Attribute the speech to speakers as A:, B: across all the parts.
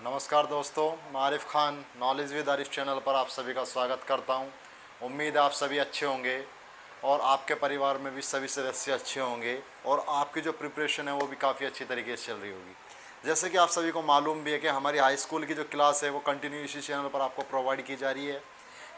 A: नमस्कार दोस्तों, मैं Arif Khan knowledge with Arif channel पर आप सभी का स्वागत करता हूं। उम्मीद है आप सभी अच्छे होंगे और आपके परिवार में भी सभी सदस्य अच्छे होंगे और आपकी जो प्रिपरेशन है वो भी काफ़ी अच्छी तरीके से चल रही होगी। जैसे कि आप सभी को मालूम भी है कि हमारी हाई स्कूल की जो क्लास है वो कंटिन्यू इसी चैनल पर आपको प्रोवाइड की जा रही है,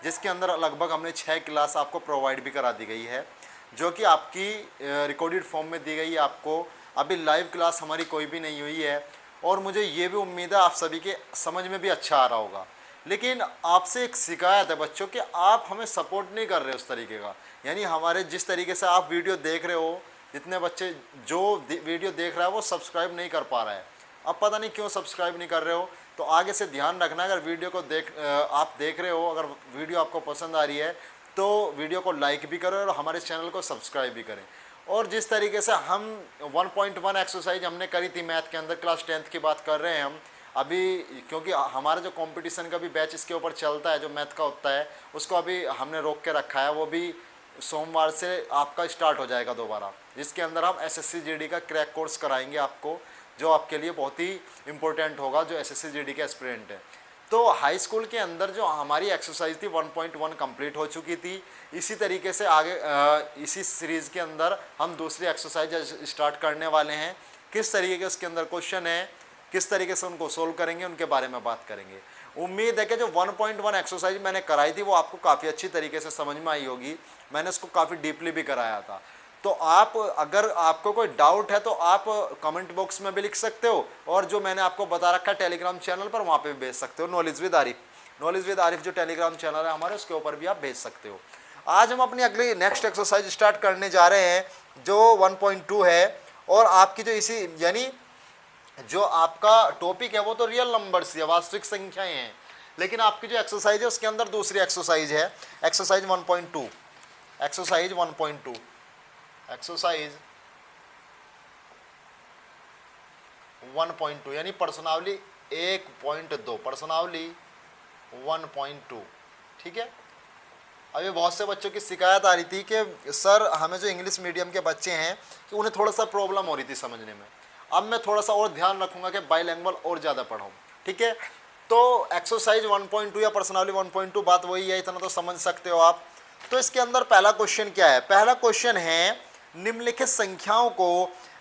A: जिसके अंदर लगभग हमने 6 क्लास आपको प्रोवाइड भी करा दी गई है, जो कि आपकी रिकॉर्डेड फॉर्म में दी गई है। आपको अभी लाइव क्लास हमारी कोई भी नहीं हुई है और मुझे ये भी उम्मीद है आप सभी के समझ में भी अच्छा आ रहा होगा। लेकिन आपसे एक शिकायत है बच्चों कि आप हमें सपोर्ट नहीं कर रहे उस तरीके का, यानी हमारे जिस तरीके से आप वीडियो देख रहे हो, जितने बच्चे जो वीडियो देख रहा है वो सब्सक्राइब नहीं कर पा रहा है। अब पता नहीं क्यों सब्सक्राइब नहीं कर रहे हो, तो आगे से ध्यान रखना। अगर वीडियो को आप देख रहे हो, अगर वीडियो आपको पसंद आ रही है तो वीडियो को लाइक भी करें और हमारे चैनल को सब्सक्राइब भी करें। और जिस तरीके से हम 1.1 एक्सरसाइज हमने करी थी मैथ के अंदर, क्लास 10th की बात कर रहे हैं हम अभी, क्योंकि हमारा जो कंपटीशन का भी बैच इसके ऊपर चलता है, जो मैथ का होता है उसको अभी हमने रोक के रखा है। वो भी सोमवार से आपका स्टार्ट हो जाएगा दोबारा, जिसके अंदर हम SSC GD का क्रैक कोर्स कराएंगे आपको, जो आपके लिए बहुत ही इंपॉर्टेंट होगा जो SSC GD के एस्पिरेंट है। तो हाई स्कूल के अंदर जो हमारी एक्सरसाइज थी 1.1 कंप्लीट हो चुकी थी। इसी तरीके से आगे इसी सीरीज़ के अंदर हम दूसरी एक्सरसाइज स्टार्ट करने वाले हैं। किस तरीके के उसके अंदर क्वेश्चन है, किस तरीके से उनको सोल्व करेंगे, उनके बारे में बात करेंगे। उम्मीद है कि जो 1.1 एक्सरसाइज मैंने कराई थी वो आपको काफ़ी अच्छी तरीके से समझ में आई होगी। मैंने उसको काफ़ी डीपली भी कराया था। तो आप अगर आपको कोई डाउट है तो आप कमेंट बॉक्स में भी लिख सकते हो, और जो मैंने आपको बता रखा है टेलीग्राम चैनल पर, वहाँ पे भी भेज सकते हो। नॉलेज विद आरिफ जो टेलीग्राम चैनल है हमारे, उसके ऊपर भी आप भेज सकते हो। आज हम अपनी अगली नेक्स्ट एक्सरसाइज स्टार्ट करने जा रहे हैं जो 1.2 है। और आपकी जो इसी यानी जो आपका टॉपिक है वो तो रियल नंबर्स या वास्तविक संख्याएं हैं, लेकिन आपकी जो एक्सरसाइज है उसके अंदर दूसरी एक्सरसाइज है, एक्सरसाइज 1.2। एक्सरसाइज 1.2 एक्सरसाइज 1.2 यानी प्रश्नावली 1.2, प्रश्नावली 1.2। ठीक है। अभी बहुत से बच्चों की शिकायत आ रही थी कि सर हमें जो इंग्लिश मीडियम के बच्चे हैं कि उन्हें थोड़ा सा प्रॉब्लम हो रही थी समझने में। अब मैं थोड़ा सा और ध्यान रखूंगा कि बाइलैंग्वेज और ज़्यादा पढ़ाऊँ। ठीक है। तो एक्सरसाइज 1.2 या पर्सनावली 1.2 बात वही है, इतना तो समझ सकते हो आप। तो इसके अंदर पहला क्वेश्चन क्या है? पहला क्वेश्चन है निम्नलिखित संख्याओं को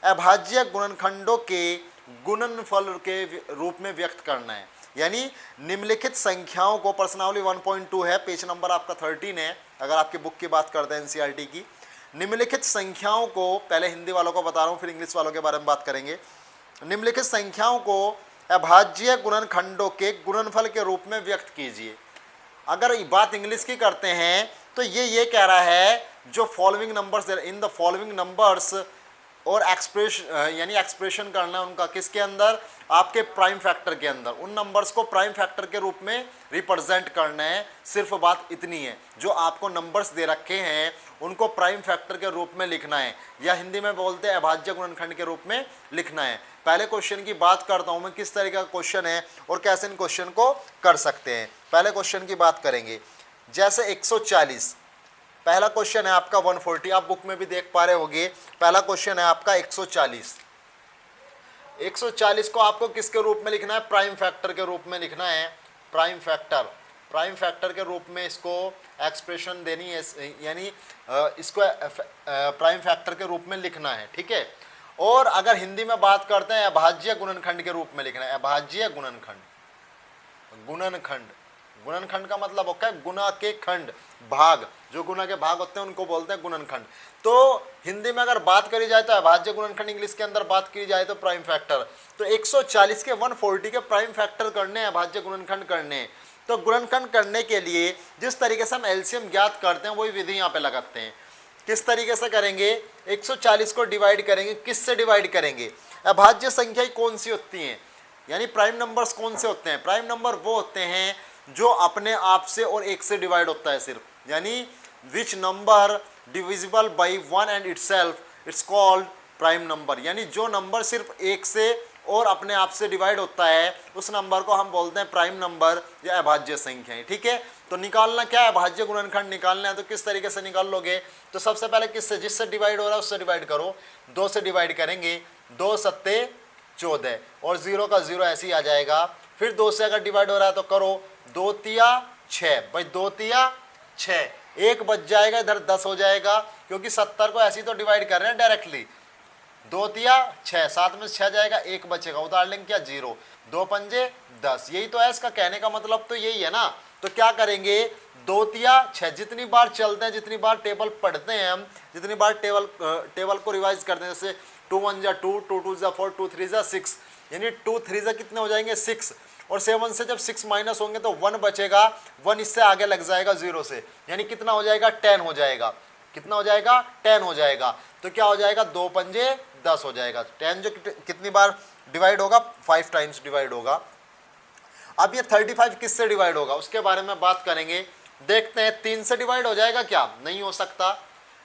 A: अभाज्य गुणनखंडों के गुणनफल के रूप में व्यक्त करना है। यानी निम्नलिखित संख्याओं को, प्रश्नावली 1.2 है, पेज नंबर आपका 13 है अगर आपकी बुक की बात करते हैं NCERT की। निम्नलिखित संख्याओं को, पहले हिंदी वालों को बता रहा हूँ फिर इंग्लिश वालों के बारे में बात करेंगे। निम्नलिखित संख्याओं को अभाज्य गुणनखंडों के गुणनफल के रूप में व्यक्त कीजिए। अगर बात इंग्लिश की करते हैं तो ये कह रहा है जो following numbers, in the following numbers, और यानी एक्सप्रेशन करना है उनका किसके अंदर, आपके प्राइम फैक्टर के अंदर। उन नंबर्स को प्राइम फैक्टर के रूप में रिप्रेजेंट करना है। सिर्फ बात इतनी है, जो आपको नंबर्स दे रखे हैं उनको प्राइम फैक्टर के रूप में लिखना है, या हिंदी में बोलते हैं अभाज्य गुणनखंड के रूप में लिखना है। पहले क्वेश्चन की बात करता हूं मैं, किस तरह का क्वेश्चन है और कैसे इन क्वेश्चन को कर सकते हैं। पहले क्वेश्चन की बात करेंगे, जैसे 140। पहला क्वेश्चन है आपका 140, आप बुक में भी देख पा रहे होंगे। पहला क्वेश्चन है आपका 140। 140 को आपको किसके रूप में लिखना है? प्राइम फैक्टर के रूप में लिखना है। प्राइम फैक्टर के रूप में इसको एक्सप्रेशन देनी है, यानी इसको प्राइम फैक्टर के रूप में लिखना है। ठीक है। और अगर हिंदी में बात करते हैं अभाज्य गुणनखंड के रूप में लिखना है। अभाज्य गुणनखंड का मतलब होता है गुना के खंड, भाग। जो गुना के भाग होते हैं उनको बोलते हैं गुणनखंड। तो हिंदी में अगर बात करी जाए तो अभाज्य गुणनखंड, इंग्लिश के अंदर बात की जाए तो प्राइम फैक्टर। तो 140 के 140 के प्राइम फैक्टर करने हैं, अभाज्य गुणनखंड करने हैं। तो गुणनखंड करने के लिए जिस तरीके से हम एलसीएम ज्ञात करते हैं वही विधि यहाँ पे लगाते हैं। किस तरीके से करेंगे? 140 को डिवाइड करेंगे। किससे डिवाइड करेंगे? अभाज्य संख्या कौन सी होती हैं, यानी प्राइम नंबर्स कौन से होते हैं? प्राइम नंबर वो होते हैं जो अपने आप से और एक से डिवाइड होता है सिर्फ, यानी which number divisible by 1 and itself it's called prime number. यानी जो नंबर सिर्फ एक से और अपने आप से डिवाइड होता है उस नंबर को हम बोलते हैं प्राइम नंबर या अभाज्य संख्या। ठीक है। तो निकालना क्या है? अभाज्य गुणनखंड निकालना है। तो किस तरीके से निकाल लोगे? तो सबसे पहले किससे, जिससे डिवाइड हो रहा है उससे डिवाइड करो। 2 से डिवाइड करेंगे, 2 सत्ते 14 और 0 का 0 ऐसे ही आ जाएगा। फिर 2 से अगर डिवाइड हो रहा है तो करो, 2 तिया 6, भाई 2 तिया 6, 1 बच जाएगा, इधर 10 हो जाएगा, क्योंकि 70 को ऐसे ही तो डिवाइड कर रहे हैं डायरेक्टली। 2 तिया 6, 7 में 6 जाएगा, 1 बचेगा, उतार लेंगे क्या 0, 2 पंजे 10, यही तो है इसका कहने का मतलब, तो यही है ना। तो क्या करेंगे, 2 तिया 6, जितनी बार चलते हैं, जितनी बार टेबल पढ़ते हैं हम, जितनी बार टेबल को रिवाइज करते हैं, जैसे 2 1 जा 2, 2 2 जा 4, 2 3 जा 6, यानी 2 3 जा कितने हो जाएंगे 6, और 7 से जब 6 माइनस होंगे तो 1 बचेगा, 1 इससे आगे लग जाएगा 0 से, यानी कितना हो जाएगा 10 हो जाएगा, कितना हो जाएगा 10 हो जाएगा। तो क्या हो जाएगा, 2 पंजे 10 हो जाएगा, 10 जो कितनी बार डिवाइड होगा, 5 टाइम्स डिवाइड होगा। अब ये 35 किससे डिवाइड होगा उसके बारे में बात करेंगे, देखते हैं। 3 से डिवाइड हो जाएगा क्या, नहीं हो सकता,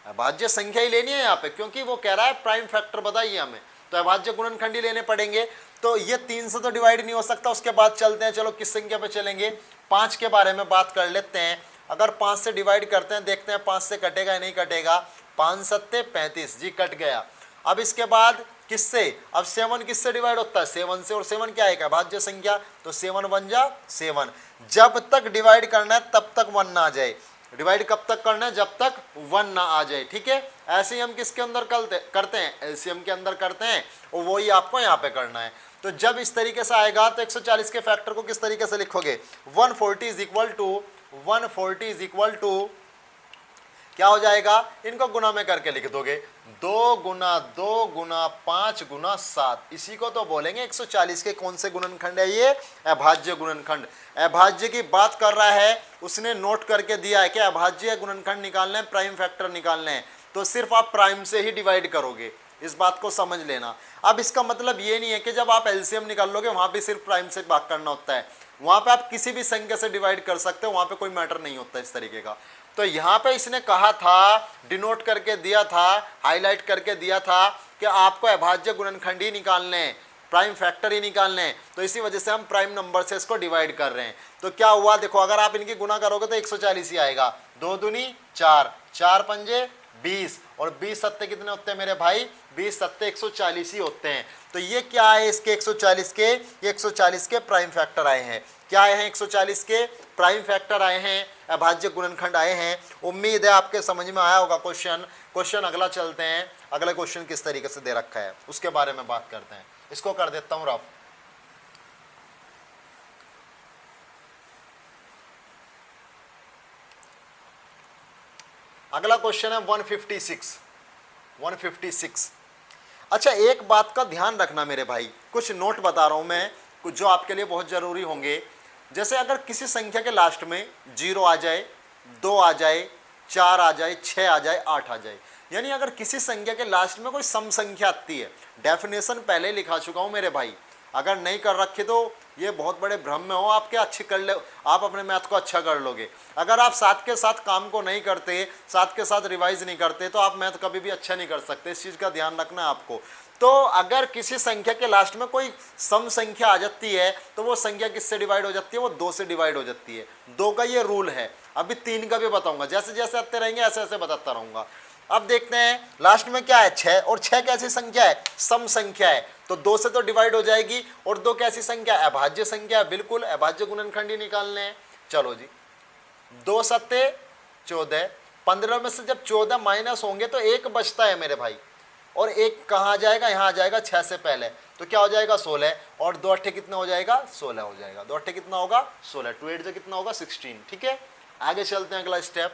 A: अभाज्य संख्या ही लेनी है यहाँ पे, क्योंकि वो कह रहा है प्राइम फैक्टर बताइए हमें, तो अभाज्य गुणनखंड ही लेने पड़ेंगे। तो ये 3 से तो डिवाइड नहीं हो सकता। उसके बाद चलते हैं, चलो किस संख्या पे चलेंगे, 5 के बारे में बात कर लेते हैं। अगर 5 से डिवाइड करते हैं, देखते हैं 5 से कटेगा या नहीं कटेगा, 5 सत्ते 35, जी कट गया। अब इसके बाद किससे, अब 7 किससे डिवाइड होता है, 7 से, और 7 क्या है, अभाज्य संख्या, तो 7 1 जा 7, जब तक डिवाइड करना है तब तक 1 ना आ जाए, डिवाइड कब तक करना है, जब तक 1 ना आ जाए, ठीक है। ऐसे ही हम किसके अंदर करते हैं, एलसीएम के अंदर करते हैं, और वही आपको यहाँ पे करना है। तो जब इस तरीके से आएगा तो 140 के फैक्टर को किस तरीके से लिखोगे, 140 इज इक्वल टू क्या हो जाएगा, इनको गुना में करके लिख दोगे, 2 गुना 2 गुना 5 गुना 7, इसी को तो बोलेंगे 140 के कौन से गुणनखंड है, ये अभाज्य गुणनखंड। अभाज्य की बात कर रहा है, उसने नोट करके दिया है कि अभाज्य गुणनखंड निकालने हैं, प्राइम फैक्टर निकालने हैं, तो सिर्फ आप प्राइम से ही डिवाइड करोगे, इस बात को समझ लेना। अब इसका मतलब ये नहीं है कि जब आप एलसीएम निकाल लोगे वहां भी सिर्फ प्राइम से भाग करना होता है, वहां पे आप किसी भी संख्या से डिवाइड कर सकते हो, वहां पे कोई मैटर नहीं होता इस तरीके का। तो यहाँ पे इसने कहा था, डिनोट करके दिया था, हाईलाइट करके दिया था कि आपको अभाज्य गुणनखंड ही निकालने हैं, प्राइम फैक्टर ही निकालने हैं, तो इसी वजह से हम प्राइम नंबर से इसको डिवाइड कर रहे हैं। तो क्या हुआ, देखो अगर आप इनकी गुना करोगे तो 140 ही आएगा, 2 दूनी 4, 4 पंजे 20, और 20 सत्ते कितने होते हैं मेरे भाई, 20 सत्ते 140 ही होते हैं। तो ये क्या है इसके 140 के, ये 140 के प्राइम फैक्टर आए हैं, क्या आए हैं 140 के प्राइम फैक्टर आए हैं, अभाज्य गुणनखंड आए हैं। उम्मीद है आपके समझ में आया होगा क्वेश्चन अगला चलते हैं, अगला क्वेश्चन किस तरीके से दे रखा है उसके बारे में बात करते हैं। इसको कर देता हूं रफ। अगला क्वेश्चन है 156। अच्छा एक बात का ध्यान रखना मेरे भाई, कुछ नोट बता रहा हूं मैं, कुछ जो आपके लिए बहुत जरूरी होंगे। जैसे अगर किसी संख्या के लास्ट में 0 आ जाए, 2 आ जाए, 4 आ जाए, 6 आ जाए, 8 आ जाए, यानी अगर किसी संख्या के लास्ट में कोई सम संख्या आती है, डेफिनेशन पहले लिखा चुका हूं मेरे भाई, अगर नहीं कर रखे तो ये बहुत बड़े भ्रम में हो आपके, अच्छी कर ले, आप अपने मैथ को अच्छा कर लोगे। अगर आप साथ के साथ काम को नहीं करते, साथ के साथ रिवाइज नहीं करते, तो आप मैथ कभी भी अच्छा नहीं कर सकते, इस चीज़ का ध्यान रखना है आपको। तो अगर किसी संख्या के लास्ट में कोई सम संख्या आ जाती है तो वो संख्या किससे डिवाइड हो जाती है, वो 2 से डिवाइड हो जाती है। 2 का ये रूल है, अभी 3 का भी बताऊंगा, जैसे जैसे आते रहेंगे ऐसे ऐसे बताता रहूंगा। अब देखते हैं लास्ट में क्या है, 6, और 6 कैसी संख्या है, सम संख्या है, तो 2 से तो डिवाइड हो जाएगी, और 2 कैसी संख्या है, अभाज्य संख्या है, बिल्कुल अभाज्य गुणनखंड ही निकालने हैं। चलो जी, 2 सत्ते 14, 15 में से जब 14 माइनस होंगे तो 1 बचता है मेरे भाई, और 1 कहाँ आ जाएगा, यहाँ आ जाएगा 6 से पहले, तो क्या हो जाएगा 16, और 2 अट्ठे कितना हो जाएगा, 16 हो जाएगा, 2 अट्ठे कितना होगा 16, 2 8 से कितना होगा 16, ठीक है। आगे चलते हैं, अगला स्टेप,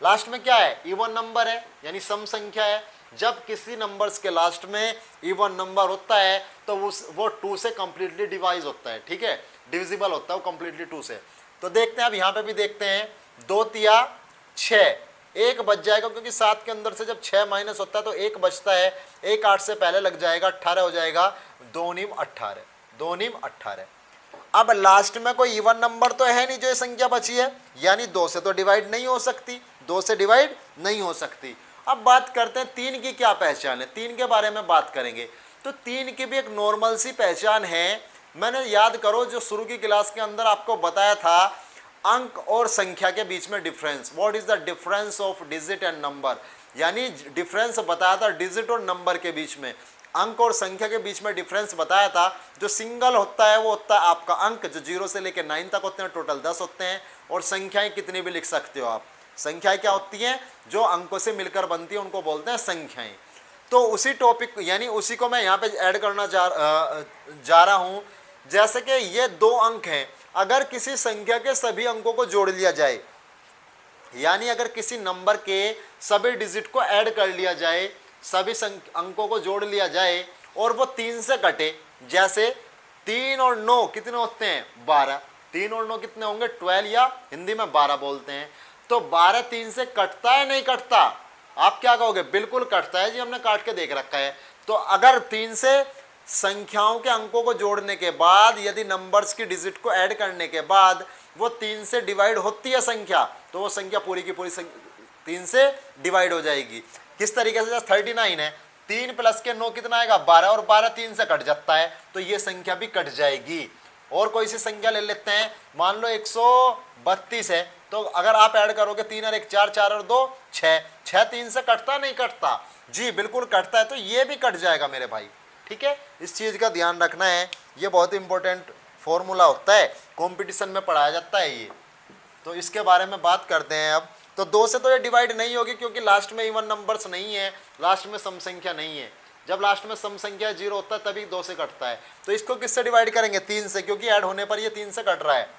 A: लास्ट में क्या है, इवन नंबर है, यानी सम संख्या है। जब किसी नंबर्स के लास्ट में इवन नंबर होता है तो वो 2 से कंप्लीटली डिवाइज होता है, ठीक है, डिविजिबल होता है वो कंप्लीटली 2 से। तो देखते हैं, अब यहाँ पे भी देखते हैं, 2 तिया 6, 1 बच जाएगा, क्योंकि 7 के अंदर से जब 6 माइनस होता है तो 1 बचता है, 1 8 से पहले लग जाएगा, 18 हो जाएगा, 2 नीम 18, 2 नीम 18। अब लास्ट में कोई इवन नंबर तो है नहीं जो ये संख्या बची है, यानी 2 से तो डिवाइड नहीं हो सकती, 2 से डिवाइड नहीं हो सकती। अब बात करते हैं 3 की क्या पहचान है, 3 के बारे में बात करेंगे। तो 3 की भी एक नॉर्मल सी पहचान है, मैंने याद करो जो शुरू की क्लास के अंदर आपको बताया था, अंक और संख्या के बीच में difference, what is the difference of digit and number, यानी डिफरेंस बताया था डिजिट और नंबर के बीच में। अंक और संख्या के बीच में डिफरेंस बताया था। जो सिंगल होता है वो होता है आपका अंक, जो 0 से लेकर 9 तक होते हैं, टोटल 10 होते हैं। और संख्याएं कितनी भी लिख सकते हो आप। संख्याएं क्या होती हैं? जो अंकों से मिलकर बनती है उनको बोलते हैं संख्याएं। तो उसी टॉपिक यानी उसी को मैं यहाँ पे ऐड करना जा रहा हूँ। जैसे कि ये 2 अंक हैं, अगर किसी संख्या के सभी अंकों को जोड़ लिया जाए, यानी अगर किसी नंबर के सभी डिजिट को ऐड कर लिया जाए, सभी अंकों को जोड़ लिया जाए और वो 3 से कटे, जैसे 3 और 9 कितने होते हैं? 12। 3 और 9 कितने होंगे? 12, या हिंदी में 12 बोलते हैं। तो 12 3 से कटता है नहीं कटता? आप क्या कहोगे? बिल्कुल कटता है जी, हमने काट के देख रखा है। तो अगर 3 से संख्याओं के अंकों को जोड़ने के बाद यदि नंबर्स की डिजिट को ऐड करने के बाद वो 3 से डिवाइड होती है संख्या, तो वो संख्या पूरी की पूरी 3 से डिवाइड हो जाएगी। किस तरीके से? 39 है, 3 प्लस के 9 कितना आएगा? 12, और 12 3 से कट जाता है, तो ये संख्या भी कट जाएगी। और कोई सी संख्या ले लेते हैं, मान लो 132 है, तो अगर आप ऐड करोगे 3 और 1 4, 4 और 2 6, 6 3 से कटता नहीं कटता? जी बिल्कुल कटता है, तो ये भी कट जाएगा मेरे भाई। ठीक है, इस चीज़ का ध्यान रखना है, ये बहुत इंपॉर्टेंट फॉर्मूला होता है, कंपटीशन में पढ़ाया जाता है ये। तो इसके बारे में बात करते हैं अब। तो 2 से तो ये डिवाइड नहीं होगी, क्योंकि लास्ट में इवन नंबर्स नहीं है, लास्ट में सम संख्या नहीं है। जब लास्ट में सम संख्या 0 होता है तभी 2 से कटता है। तो इसको किससे डिवाइड करेंगे? 3 से, क्योंकि ऐड होने पर ये 3 से कट रहा है।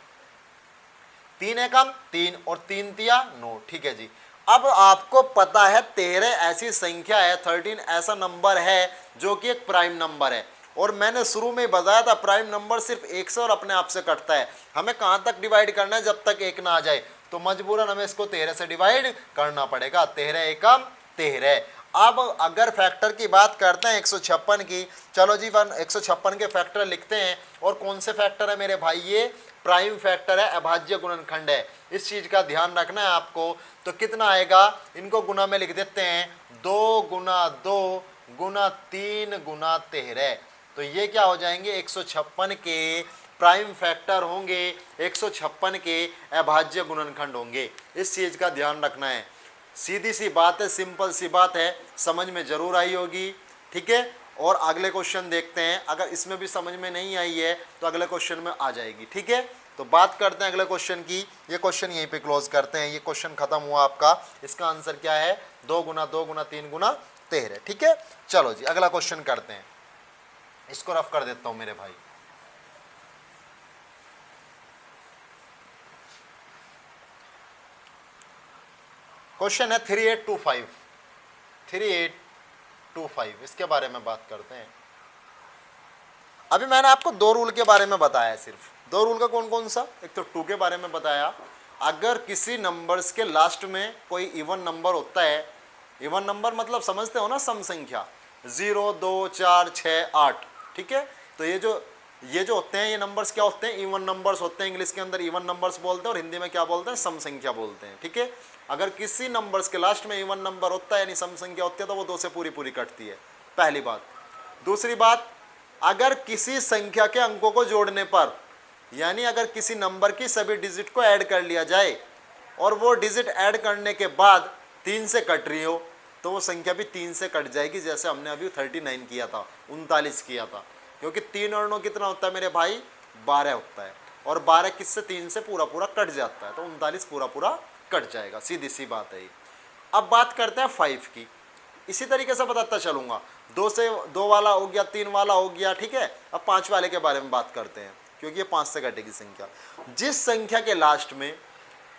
A: 3 एकम 3 और 3 तिया 9। ठीक है जी। अब आपको पता है 13 ऐसी संख्या है, 13 ऐसा नंबर है जो कि एक प्राइम नंबर है। और मैंने शुरू में बताया था प्राइम नंबर सिर्फ 1 से और अपने आप से कटता है। हमें कहाँ तक डिवाइड करना है? जब तक 1 ना आ जाए, तो मजबूरन हमें इसको 13 से डिवाइड करना पड़ेगा। 13 एकम 13। अब अगर फैक्टर की बात करते हैं 156 की, चलो जी 156 के फैक्टर लिखते हैं। और कौन से फैक्टर है मेरे भाई? ये प्राइम फैक्टर है, अभाज्य गुणनखंड है। इस चीज का ध्यान रखना है आपको। तो कितना आएगा? इनको गुना में लिख देते हैं, 2 गुना 2 गुना 3 गुना 13। तो ये क्या हो जाएंगे? 156 के प्राइम फैक्टर होंगे, 156 के अभाज्य गुणनखंड होंगे। इस चीज का ध्यान रखना है। सीधी सी बात है, सिंपल सी बात है, समझ में जरूर आई होगी। ठीक है, और अगले क्वेश्चन देखते हैं। अगर इसमें भी समझ में नहीं आई है तो अगले क्वेश्चन में आ जाएगी। ठीक है, तो बात करते हैं अगले क्वेश्चन की। ये क्वेश्चन यहीं पे क्लोज करते हैं। ये क्वेश्चन खत्म हुआ आपका। इसका आंसर क्या है? 2 गुना 2 गुना 3 गुना 13। ठीक है, चलो जी अगला क्वेश्चन करते हैं। इसको रफ कर देता हूं मेरे भाई। क्वेश्चन है 3825। 3825 इसके बारे में बात करते हैं। अभी मैंने आपको 2 रूल के बारे में बताया, सिर्फ 2 रूल का कौन कौन सा? एक तो 2 के बारे में बताया, अगर किसी नंबर्स के लास्ट में कोई इवन नंबर होता है, इवन नंबर मतलब समझते हो ना, सम संख्या, 0 2 4 6 8। ठीक है, तो ये जो होते हैं ये नंबर्स क्या होते हैं? इवन नंबर्स होते हैं। इंग्लिश के अंदर इवन नंबर्स बोलते हैं और हिंदी में क्या बोलते हैं? सम संख्या बोलते हैं। ठीक है, अगर किसी नंबर्स के लास्ट में इवन नंबर होता है यानी सम संख्या होती है, तो वो 2 से पूरी पूरी कटती है, पहली बात। दूसरी बात, अगर किसी संख्या के अंकों को जोड़ने पर, यानी अगर किसी नंबर की सभी डिजिट को ऐड कर लिया जाए और वो डिजिट ऐड करने के बाद 3 से कट रही हो, तो वो संख्या भी 3 से कट जाएगी। जैसे हमने अभी 39 किया था, 39 किया था, क्योंकि 3 और 9 कितना होता है मेरे भाई? 12 होता है। और 12 किससे? 3 से पूरा पूरा कट जाता है, तो 39 पूरा पूरा कट जाएगा। सीधी सी बात है ये। अब बात करते हैं 5 की। इसी तरीके से बताता चलूंगा। 2 से 2 वाला हो गया, 3 वाला हो गया। ठीक है, अब 5 वाले के बारे में बात करते हैं, क्योंकि ये 5 से कटेगी संख्या। जिस संख्या के लास्ट में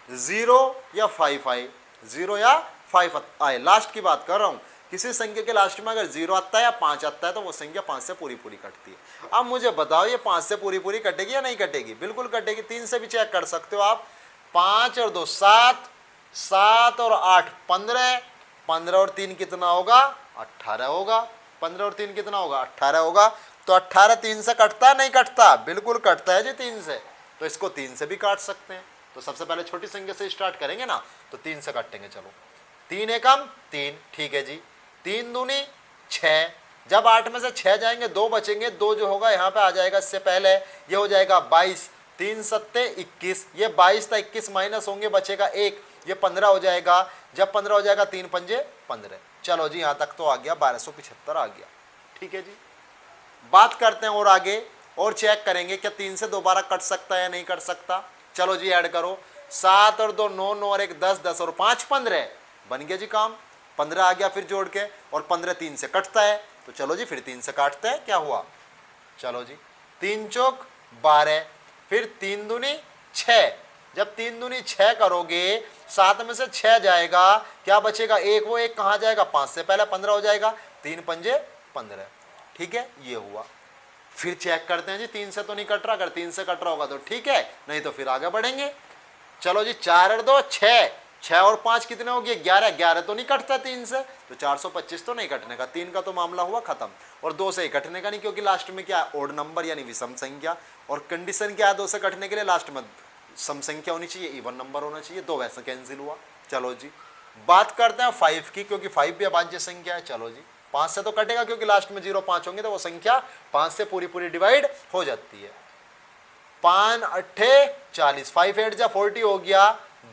A: 0 या 5 आए, 0 या 5 आए, लास्ट की बात कर रहा हूँ। किसी संख्या के लास्ट में अगर 0 आता है या 5 आता है, तो वो संख्या 5 से पूरी पूरी कटती है। अब मुझे बताओ ये 5 से पूरी पूरी कटेगी या नहीं कटेगी? बिल्कुल कटेगी। 3 से भी चेक कर सकते हो आप। 5 और 2 7, 7 और 8 15, 15 और 3 कितना होगा? 18 होगा। 15 और 3 कितना होगा? 18 होगा। तो 18 3 से कटता नहीं कटता? बिल्कुल कटता है जी 3 से। तो इसको 3 से भी काट सकते हैं। तो सबसे पहले छोटी संख्या से स्टार्ट करेंगे ना, तो 3 से काटेंगे। चलो, 3 एकम 3। ठीक है जी, 3 दूनी 6। जब 8 में से 6 जाएंगे 2 बचेंगे, 2 जो होगा यहाँ पे आ जाएगा इससे पहले, ये हो जाएगा 22। 3 सत्ते 21, ये 22 था, 21 माइनस होंगे, बचेगा 1, ये 15 हो जाएगा। जब 15 हो जाएगा 3 पंजे 15। चलो जी यहाँ तक तो आ गया, 1275 आ गया। ठीक है जी। बात करते हैं और आगे, और चेक करेंगे क्या 3 से दोबारा कट सकता है या नहीं कट सकता। चलो जी ऐड करो, 7 और 2 9, 9 और 1 10, 10 और 5 15, बन गया जी काम। 15 आ गया फिर जोड़ के, और 15 3 से कटता है, तो चलो जी फिर 3 से काटते हैं, क्या हुआ। चलो जी 3 चौक 12, फिर 3 दूनी 6, जब 3 दूनी 6 करोगे 7 में से 6 जाएगा, क्या बचेगा, एक, वो एक कहाँ जाएगा, 5 से पहले 15 हो जाएगा, 3 पंजे 15, ठीक है ये हुआ। फिर चेक करते हैं जी 3 से तो नहीं कट रहा, अगर 3 से कट रहा होगा तो ठीक है, नहीं तो फिर आगे बढ़ेंगे। चलो जी 4 और 2 6, 6 और 5 कितने हो गए 11, 11 तो नहीं कटता 3 से, तो 425 तो नहीं कटने का, 3 का तो मामला हुआ खत्म। और 2 से ही कटने का नहीं, क्योंकि लास्ट में क्या ओड नंबर यानी विषम संख्या, और कंडीशन क्या है 2 से कटने के लिए, लास्ट में सम संख्या होनी चाहिए, इवन नंबर होना चाहिए, 2 वैसे कैंसिल हुआ। चलो जी बात करते हैं 5 की, क्योंकि 5 भी अभाज्य संख्या है। चलो जी 5 से तो कटेगा, क्योंकि लास्ट में 0 5 होंगे तो वो संख्या 5 से पूरी पूरी डिवाइड हो जाती है। 5 अट्ठे 40, 5 8 जा 40 हो गया,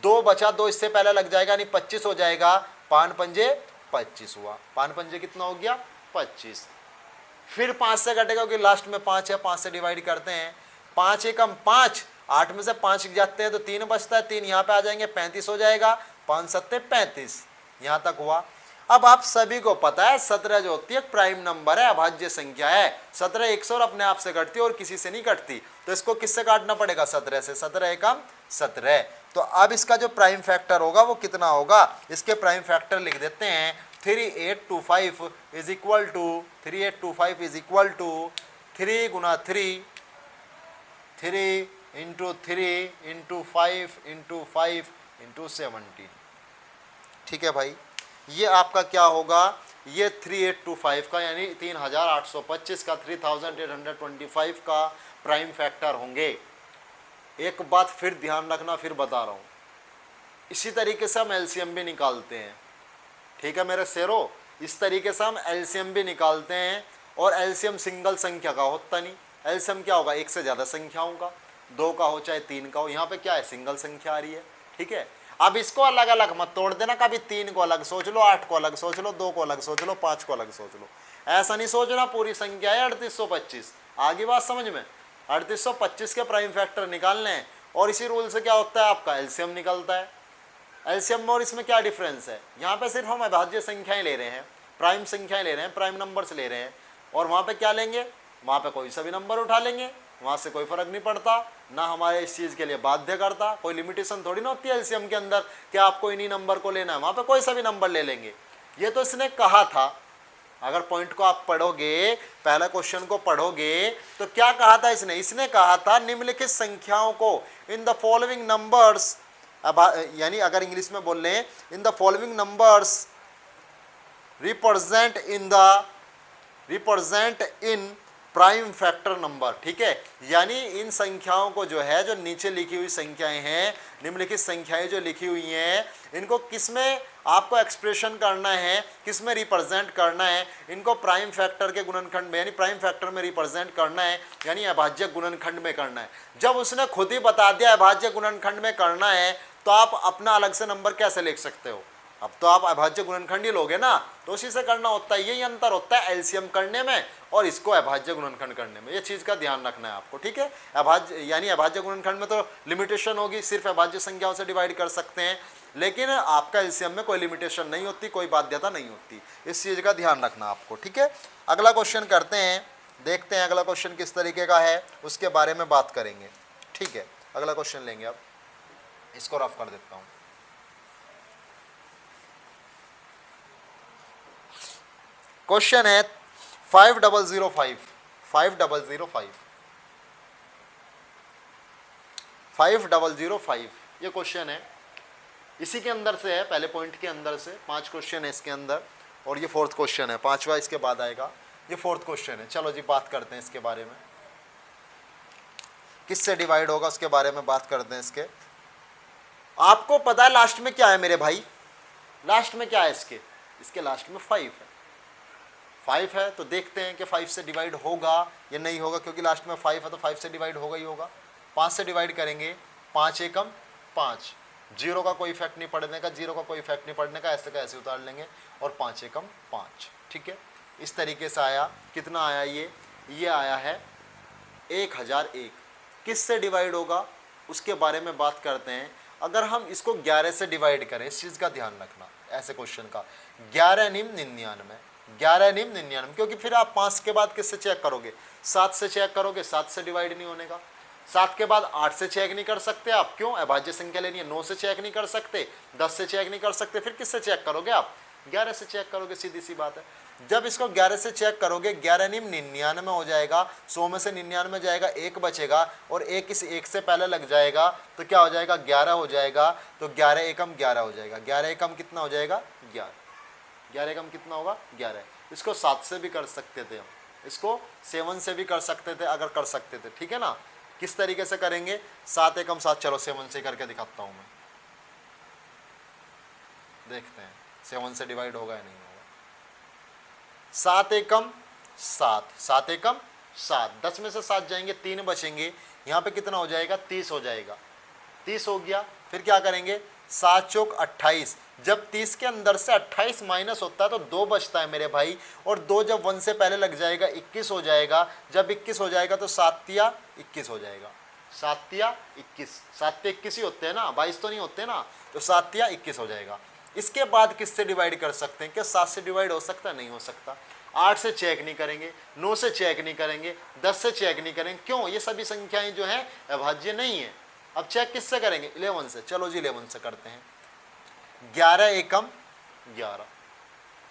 A: 2 बचा, 2 इससे पहले लग जाएगा यानी 25 हो जाएगा, 5 पंजे 25 हुआ, 5 पंजे कितना हो गया 25। फिर 5 से कटेगा क्योंकि लास्ट में 5 है, 5 से डिवाइड करते हैं, 5 एकम 5, 8 में से 5 जाते हैं तो 3 बचता है, 3 यहाँ पे आ जाएंगे 35 हो जाएगा, 5 सत्ते 35, यहाँ तक हुआ। अब आप सभी को पता है 17 जो होती है प्राइम नंबर है, अभाज्य संख्या है। 17 एक से और अपने आप से कटती है और किसी से नहीं कटती, तो इसको किससे काटना पड़ेगा 17 से, 17 एकम 17। तो अब इसका जो प्राइम फैक्टर होगा वो कितना होगा, इसके प्राइम फैक्टर लिख देते हैं, 3825 is equal to 3825 is equal to 3 गुना 3, 3 इंटू 3 इंटू 5 इंटू 5 इंटू 17। ठीक है भाई, ये आपका क्या होगा, ये 3825 का यानी 3825 का 3825 का प्राइम फैक्टर होंगे। एक बात फिर ध्यान रखना, फिर बता रहा हूँ, इसी तरीके से हम एलसीएम भी निकालते हैं, ठीक है मेरे शेरों, इस तरीके से हम एलसीएम भी निकालते हैं। और एलसीएम सिंगल संख्या का होता नहीं, एलसीएम क्या होगा, एक से ज़्यादा संख्याओं का, 2 का हो चाहे 3 का हो, यहाँ पे क्या है सिंगल संख्या आ रही है, ठीक है। अब इसको अलग अलग मत तोड़ देना, कभी 3 को अलग सोच लो, 8 को अलग सोच लो, 2 को अलग सोच लो, 5 को अलग सोच लो, ऐसा नहीं सोचना, पूरी संख्या है 3825। आगे बात समझ में, 3825 के प्राइम फैक्टर निकालने हैं, और इसी रूल से क्या होता है आपका एलसीएम निकलता है। एलसीएम में और इसमें क्या डिफरेंस है, यहाँ पे सिर्फ हम अभाज्य संख्याएं ले रहे हैं, प्राइम संख्याएं ले रहे हैं, प्राइम नंबर्स ले रहे हैं, और वहाँ पे क्या लेंगे, वहाँ पे कोई सा भी नंबर उठा लेंगे, वहाँ से कोई फर्क नहीं पड़ता, ना हमारे इस चीज़ के लिए बाध्य करता, कोई लिमिटेशन थोड़ी ना होती है एलसीएम के अंदर कि आपको इन्हीं नंबर को लेना है, वहाँ पे कोई सा भी नंबर ले लेंगे। ये तो इसने कहा था, अगर पॉइंट को आप पढ़ोगे, पहला क्वेश्चन को पढ़ोगे तो क्या कहा था इसने, इसने कहा था निम्नलिखित संख्याओं को इन द फॉलोइंग नंबर्स, यानी अगर इंग्लिश में बोल लें, in the following numbers represent in prime factor number, ठीक है। यानी इन संख्याओं को जो है, जो नीचे लिखी हुई संख्याएं हैं, निम्नलिखित संख्याएं जो लिखी हुई हैं, इनको किसमें आपको एक्सप्रेशन करना है, किसमें रिप्रेजेंट करना है, इनको प्राइम फैक्टर के गुणनखंड में यानी प्राइम फैक्टर में रिप्रेजेंट करना है, यानी अभाज्य गुणनखंड में करना है। जब उसने खुद ही बता दिया अभाज्य गुणनखंड में करना है, तो आप अपना अलग से नंबर कैसे लिख सकते हो, अब तो आप अभाज्य गुणनखंड ही लोगे ना, तो उसी से करना होता है। यही अंतर होता है एलसीएम करने में और इसको अभाज्य गुणनखंड करने में, ये चीज़ का ध्यान रखना है आपको, ठीक है। अभाज्य यानी अभाज्य गुणनखंड में तो लिमिटेशन होगी, सिर्फ अभाज्य संख्याओं से डिवाइड कर सकते हैं, लेकिन आपका एलसीएम में कोई लिमिटेशन नहीं होती, कोई बाध्यता नहीं होती, इस चीज़ का ध्यान रखना आपको, ठीक है। अगला क्वेश्चन करते हैं, देखते हैं अगला क्वेश्चन किस तरीके का है, उसके बारे में बात करेंगे, ठीक है। अगला क्वेश्चन लेंगे, अब इसको रफ कर देता हूँ। क्वेश्चन है 5005 ये क्वेश्चन है, इसी के अंदर से है, पहले पॉइंट के अंदर से 5 क्वेश्चन है इसके अंदर, और ये 4th क्वेश्चन है, 5वां इसके बाद आएगा, ये 4th क्वेश्चन है। चलो जी बात करते हैं इसके बारे में, किससे डिवाइड होगा उसके बारे में बात करते हैं। इसके आपको पता है लास्ट में क्या है मेरे भाई, लास्ट में क्या है इसके लास्ट में 5 है, 5 है, तो देखते हैं कि 5 से डिवाइड होगा या नहीं होगा, क्योंकि लास्ट में 5 है तो 5 से डिवाइड होगा ही होगा। 5 से डिवाइड करेंगे, 5 एकम 5, 0 का कोई इफेक्ट नहीं पड़ने का, 0 का कोई इफेक्ट नहीं पड़ने का, ऐसे का ऐसे उतार लेंगे, और 5 एकम 5, ठीक है। इस तरीके से आया। कितना आया ये आया है 1001। किससे डिवाइड होगा उसके बारे में बात करते हैं। अगर हम इसको 11 से डिवाइड करें, इस चीज़ का ध्यान रखना ऐसे क्वेश्चन का, 11 निम 99, 11 निम 99, क्योंकि फिर आप 5 के बाद किससे चेक करोगे, 7 से चेक करोगे, 7 से डिवाइड नहीं होने का। 7 के बाद 8 से चेक नहीं कर सकते आप, क्यों, अभाज्य संख्या लेनी है। 9 से चेक नहीं कर सकते, 10 से चेक नहीं कर सकते, फिर किससे चेक करोगे आप, 11 से चेक करोगे, सीधी सी बात है। जब इसको 11 से चेक करोगे, 11 निम 99 हो जाएगा, 100 में से 99 जाएगा, 1 बचेगा, और 1 इस 1 से पहले लग जाएगा तो क्या हो जाएगा, 11 हो जाएगा। तो 11 एकम 11 हो जाएगा। 11 एकम कितना हो जाएगा, 11। 11 एकम कितना होगा, 11। इसको 7 से भी कर सकते थे हम, इसको 7 से भी कर सकते थे अगर कर सकते थे, ठीक है ना। किस तरीके से करेंगे, 7 एकम 7, चलो 7 से करके दिखाता हूँ मैं, देखते हैं 7 से डिवाइड होगा या नहीं होगा। 7 एकम 7, 7 एकम 7, 10 में से 7 जाएंगे, 3 बचेंगे, यहाँ पे कितना हो जाएगा, 30 हो जाएगा। 30 हो गया, फिर क्या करेंगे, 7 चौक 28। जब 30 के अंदर से 28 माइनस होता है तो 2 बचता है मेरे भाई, और 2 जब 1 से पहले लग जाएगा 21 हो जाएगा। जब 21 हो जाएगा तो 7 तिया 21 हो जाएगा। 7 तिया 21, 7 पे 21 ही होते हैं ना, 22 तो नहीं होते ना, तो 7 तिया 21 हो जाएगा। इसके बाद किससे डिवाइड कर सकते हैं, क्या 7 से डिवाइड हो सकता है, नहीं हो सकता। 8 से चेक नहीं करेंगे, 9 से चेक नहीं करेंगे, 10 से चेक नहीं करेंगे, क्यों, ये सभी संख्याएं जो हैं अभाज्य नहीं है। अब चेक किससे करेंगे, 11 से। चलो जी 11 से करते हैं। 11 एकम 11,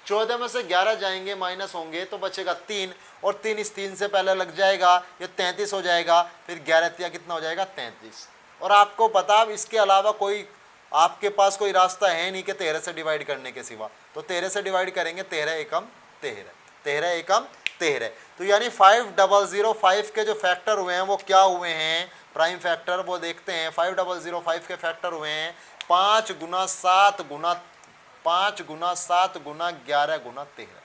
A: 14 में से 11 जाएंगे, माइनस होंगे तो बचेगा 3, और 3 इस 3 से पहले लग जाएगा, ये 33 हो जाएगा। फिर 11 तिया कितना हो जाएगा, 33। और आपको पता, अब इसके अलावा कोई आपके पास कोई रास्ता है नहीं कि 13 से डिवाइड करने के सिवा, तो 13 से डिवाइड करेंगे, 13 एकम 13, 13 एकम 13। तो यानी 5005 के जो फैक्टर हुए हैं वो क्या हुए हैं, प्राइम फैक्टर, वो देखते हैं। 5005 के फैक्टर हुए हैं 5 गुना 7 गुना 5 गुना 7 गुना 11 गुना 13।